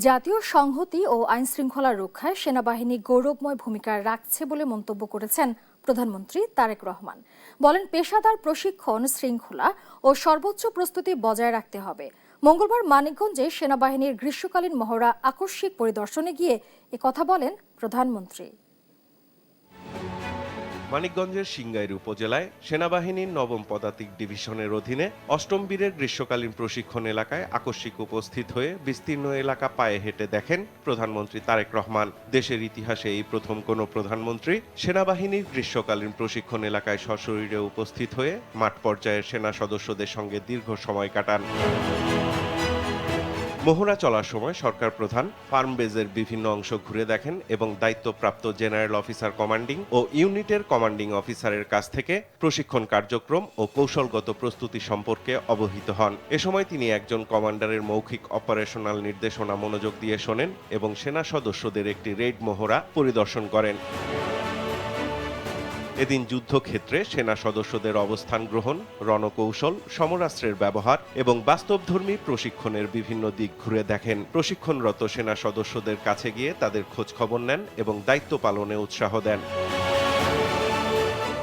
জাতীয় সংহতি ও আইনশৃঙ্খলা রক্ষায় সেনাবাহিনী গৌরবময় ভূমিকা রাখছে বলে মন্তব্য করেছেন প্রধানমন্ত্রী তারেক রহমান। বলেন, পেশাদার প্রশিক্ষণ, শৃঙ্খলা ও সর্বোচ্চ প্রস্তুতি বজায় রাখতে হবে। মঙ্গলবার মানিকগঞ্জে সেনাবাহিনীর গ্রীষ্মকালীন মহড়া আকস্মিক পরিদর্শনে গিয়ে একথা বলেন প্রধানমন্ত্রী। মানিকগঞ্জের সিংগাইর উপজেলায় সেনাবাহিনীর ৯ম পদাতিক ডিভিশনের অধীনে ৮ম বীরের গ্রীষ্মকালীন প্রশিক্ষণ এলাকায় আকস্মিক উপস্থিত হয়ে বিস্তীর্ণ এলাকা পায়ে হেঁটে দেখেন প্রধানমন্ত্রী তারেক রহমান। দেশের ইতিহাসে এই প্রথম কোনো প্রধানমন্ত্রী সেনাবাহিনীর গ্রীষ্মকালীন প্রশিক্ষণ এলাকায় সশরীরে উপস্থিত হয়ে মাঠ পর্যায়ের সেনা সদস্যদের সঙ্গে দীর্ঘ সময় কাটান। মহড়া চলার সময় সরকার প্রধান ফার্ম বেজের বিভিন্ন অংশ ঘুরে দেখেন এবং দায়িত্বপ্রাপ্ত জেনারেল অফিসার কমান্ডিং ও ইউনিটের কমান্ডিং অফিসারের কাছ থেকে প্রশিক্ষণ কার্যক্রম ও কৌশলগত প্রস্তুতি সম্পর্কে অবহিত হন। এ সময় তিনি একজন কমান্ডারের মৌখিক অপারেশনাল নির্দেশনা মনোযোগ দিয়ে শোনেন এবং সেনা সদস্যদের একটি রেইড মহড়া পরিদর্শন করেন। এদিন যুদ্ধক্ষেত্রে সেনা সদস্যদের অবস্থান গ্রহণ, রণকৌশল, সমরাস্ত্রের ব্যবহার এবং বাস্তবধর্মী প্রশিক্ষণের বিভিন্ন দিক ঘুরে দেখেন। প্রশিক্ষণরত সেনা সদস্যদের কাছে গিয়ে তাদের খোঁজ খবর নেন এবং দায়িত্ব পালনে উৎসাহ দেন।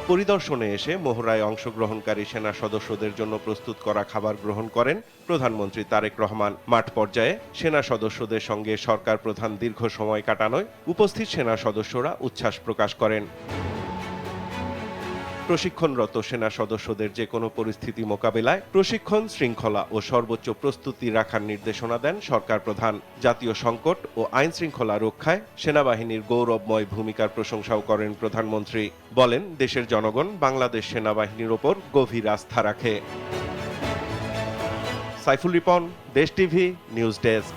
পরিদর্শনে এসে মহড়ায় অংশগ্রহণকারী সেনা সদস্যদের জন্য প্রস্তুত করা খাবার গ্রহণ করেন প্রধানমন্ত্রী তারেক রহমান। মাঠ পর্যায়ে সেনা সদস্যদের সঙ্গে সরকার প্রধান দীর্ঘ সময় কাটানোয় উপস্থিত সেনা সদস্যরা উচ্ছ্বাস প্রকাশ করেন। প্রশিক্ষণরত সেনা সদস্যদের যে কোনো পরিস্থিতি মোকাবেলায় প্রশিক্ষণ, শৃঙ্খলা ও সর্বোচ্চ প্রস্তুতি রাখার নির্দেশনা দেন সরকার প্রধান। জাতীয় সংকট ও আইন শৃঙ্খলা রক্ষায় সেনাবাহিনীর গৌরবময় ভূমিকার প্রশংসাও করেন প্রধানমন্ত্রী। বলেন, দেশের জনগণ বাংলাদেশ সেনাবাহিনীর ওপর গভীর আস্থা রাখে। সাইফুল রিপন, দেশ টিভি, নিউজ ডেস্ক।